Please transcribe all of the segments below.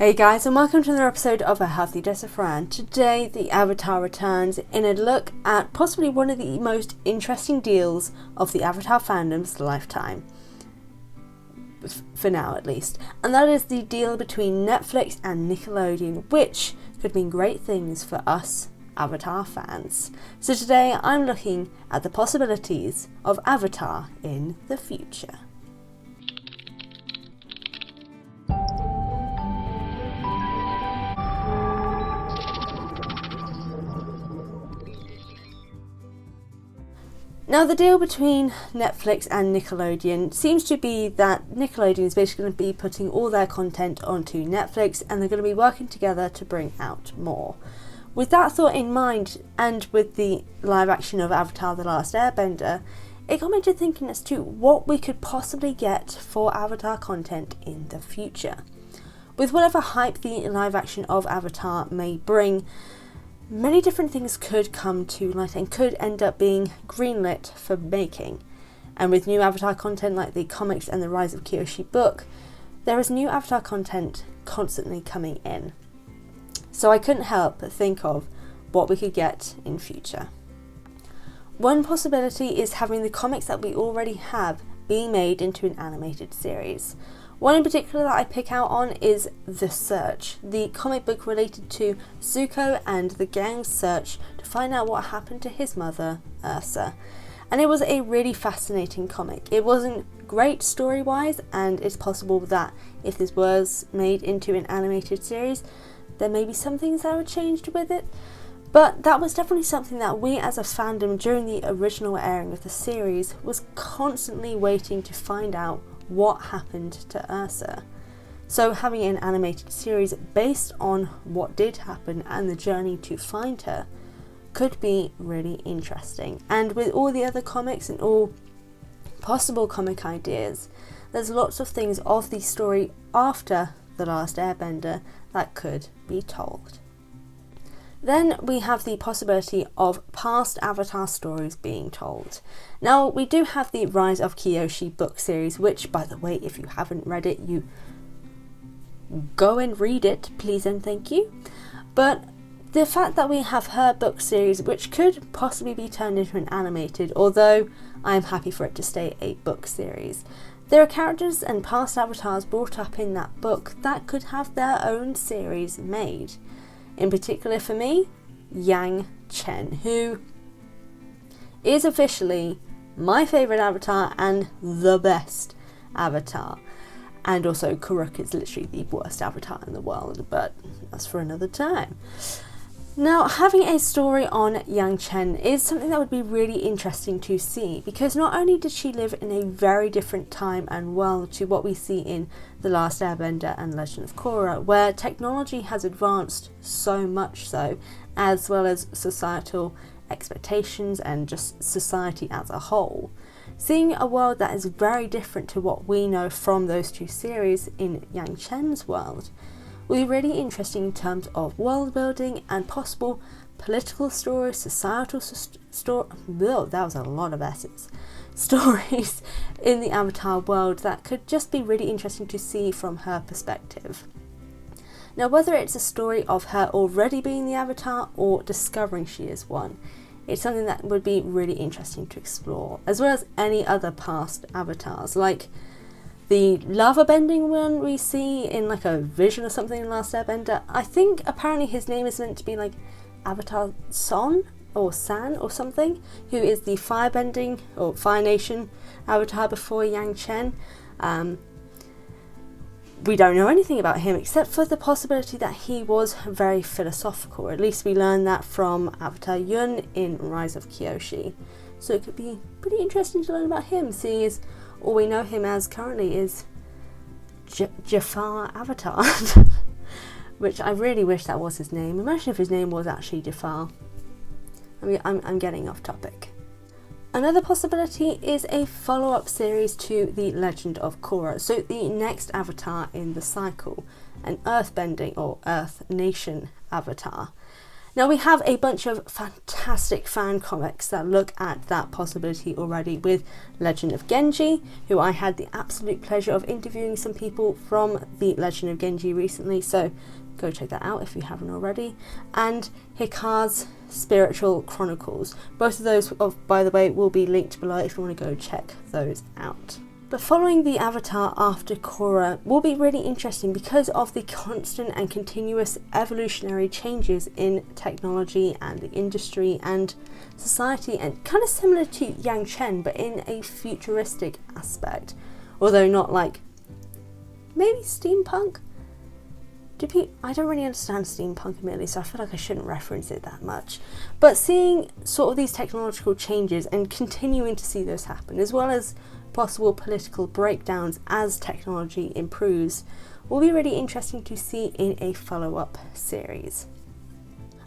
Hey guys, and welcome to another episode of A Healthy Dose of Fran. Today, the Avatar returns in a look at possibly one of the most interesting deals of the Avatar fandom's lifetime. For now, at least. And that is the deal between Netflix and Nickelodeon, which could mean great things for us Avatar fans. So today, I'm looking at the possibilities of Avatar in the future. Now, the deal between Netflix and Nickelodeon seems to be that Nickelodeon is basically going to be putting all their content onto Netflix and they're going to be working together to bring out more. With that thought in mind, and with the live action of Avatar The Last Airbender, it got me to thinking as to what we could possibly get for Avatar content in the future. With whatever hype the live action of Avatar may bring, many different things could come to light and could end up being greenlit for making. And with new Avatar content like the comics and the Rise of Kyoshi book, there is new Avatar content constantly coming in. So I couldn't help but think of what we could get in future. One possibility is having the comics that we already have being made into an animated series. One in particular that I pick out on is The Search, the comic book related to Zuko and the gang's search to find out what happened to his mother, Ursa. And it was a really fascinating comic. It wasn't great story-wise, and it's possible that if this was made into an animated series, there may be some things that were changed with it. But that was definitely something that we as a fandom during the original airing of the series was constantly waiting to find out what happened to Ursa. So having an animated series based on what did happen and the journey to find her could be really interesting. And with all the other comics and all possible comic ideas, there's lots of things of the story after The Last Airbender that could be told. Then we have the possibility of past Avatar stories being told. Now, we do have the Rise of Kyoshi book series, which, by the way, if you haven't read it, you go and read it, please and thank you. But the fact that we have her book series, which could possibly be turned into an animated, although I am happy for it to stay a book series. There are characters and past avatars brought up in that book that could have their own series made. In particular for me, Chen, who is officially my favourite avatar and the best avatar. And also Korra is literally the worst avatar in the world, but that's for another time. Now, having a story on Chen is something that would be really interesting to see, because not only did she live in a very different time and world to what we see in The Last Airbender and Legend of Korra, where technology has advanced so much so, as well as societal expectations and just society as a whole. Seeing a world that is very different to what we know from those two series in Chen's world will be really interesting in terms of world building and possible political stories, societal that was a lot of S's. Stories in the Avatar world that could just be really interesting to see from her perspective. Now, whether it's a story of her already being the Avatar or discovering she is one, it's something that would be really interesting to explore, as well as any other past avatars, like the lava bending one we see in like a vision or something in Last Airbender. I think apparently his name is meant to be like Avatar San or something, who is the firebending or Fire Nation avatar before Chen. We don't know anything about him except for the possibility that he was very philosophical. At least we learned that from Avatar Yun in Rise of Kyoshi. So it could be pretty interesting to learn about him, seeing as all we know him as currently is Jafar Avatar, which I really wish that was his name. Imagine if his name was actually Jafar. I mean, I'm getting off topic. Another possibility is a follow-up series to The Legend of Korra, so the next avatar in the cycle, an earthbending or Earth Nation avatar. Now we have a bunch of fantastic fan comics that look at that possibility already, with Legend of Genji, who I had the absolute pleasure of interviewing some people from the Legend of Genji recently, so go check that out if you haven't already, and Hikaru's Spiritual Chronicles. Both of those, by the way, will be linked below if you want to go check those out. But following the Avatar after Korra will be really interesting because of the constant and continuous evolutionary changes in technology and the industry and society, and kind of similar to Chen but in a futuristic aspect, although not like maybe steampunk. I don't really understand steampunk immediately, so I feel like I shouldn't reference it that much. But seeing sort of these technological changes and continuing to see those happen, as well as possible political breakdowns as technology improves, will be really interesting to see in a follow-up series.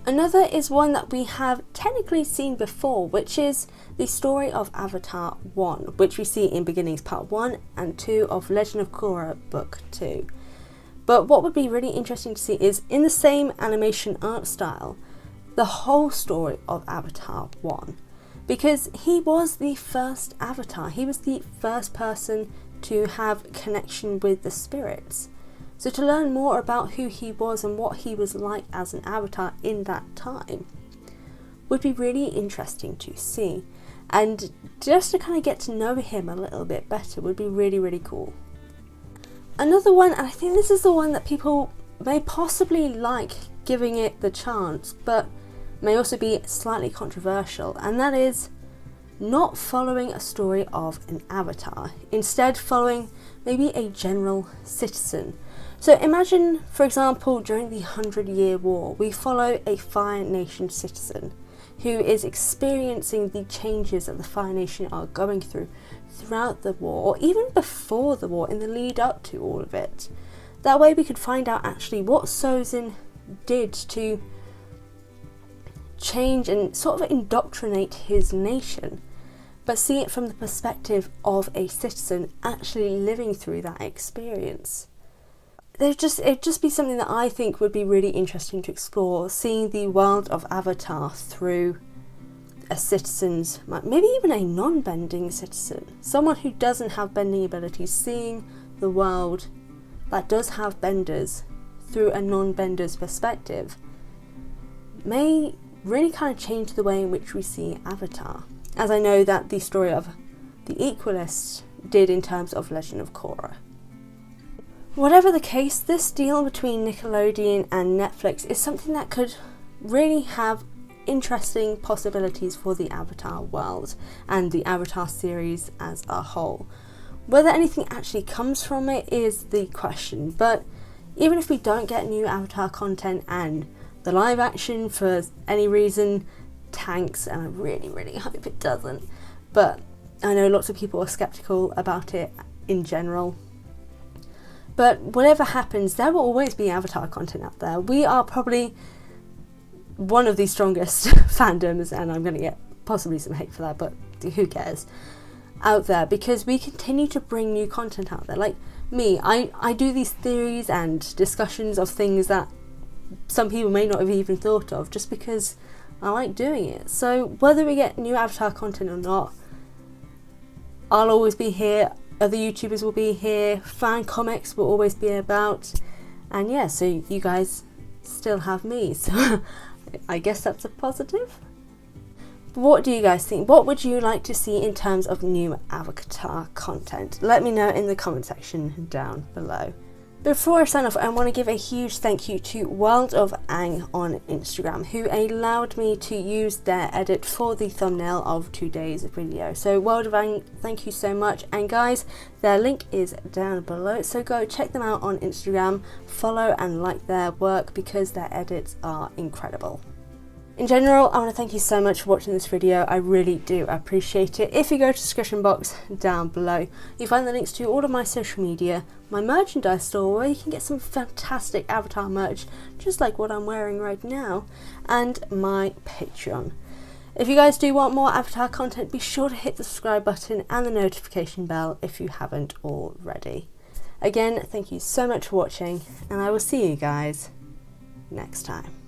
Another is one that we have technically seen before, which is the story of Avatar 1, which we see in Beginnings Part 1 and 2 of Legend of Korra Book 2. But what would be really interesting to see is, in the same animation art style, the whole story of Avatar 1. Because he was the first Avatar, he was the first person to have connection with the spirits. So to learn more about who he was and what he was like as an Avatar in that time would be really interesting to see. And just to kind of get to know him a little bit better would be really, really cool. Another one, and I think this is the one that people may possibly like giving it the chance, but may also be slightly controversial, and that is not following a story of an Avatar, instead following maybe a general citizen. So imagine, for example, during the 100-Year War, we follow a Fire Nation citizen who is experiencing the changes that the Fire Nation are going throughout the war, or even before the war, in the lead up to all of it. That way we could find out actually what Sozin did to change and sort of indoctrinate his nation, but see it from the perspective of a citizen actually living through that experience. It'd just be something that I think would be really interesting to explore, seeing the world of Avatar through a citizen's, maybe even a non-bending citizen, someone who doesn't have bending abilities, seeing the world that does have benders through a non-bender's perspective may really kind of change the way in which we see Avatar, as I know that the story of the Equalists did in terms of Legend of Korra. Whatever the case, this deal between Nickelodeon and Netflix is something that could really have interesting possibilities for the Avatar world and the Avatar series as a whole. Whether anything actually comes from it is the question, but even if we don't get new Avatar content and the live action for any reason tanks, and I really, really hope it doesn't, but I know lots of people are skeptical about it in general. But whatever happens, there will always be Avatar content out there. We are probably one of the strongest fandoms, and I'm going to get possibly some hate for that, but who cares, out there, because we continue to bring new content out there. Like me, I do these theories and discussions of things that some people may not have even thought of, just because I like doing it. So whether we get new Avatar content or not, I'll always be here. Other YouTubers will be here, fan comics will always be about, and yeah, so you guys still have me, so I guess that's a positive. But what do you guys think? What would you like to see in terms of new Avatar content? Let me know in the comment section down below. Before I sign off, I want to give a huge thank you to World of Aang on Instagram, who allowed me to use their edit for the thumbnail of today's video. So World of Aang, thank you so much. And guys, their link is down below, so go check them out on Instagram, follow and like their work because their edits are incredible. In general, I want to thank you so much for watching this video. I really do appreciate it. If you go to the description box down below, you find the links to all of my social media, my merchandise store where you can get some fantastic Avatar merch, just like what I'm wearing right now, and my Patreon. If you guys do want more Avatar content, be sure to hit the subscribe button and the notification bell if you haven't already. Again, thank you so much for watching, and I will see you guys next time.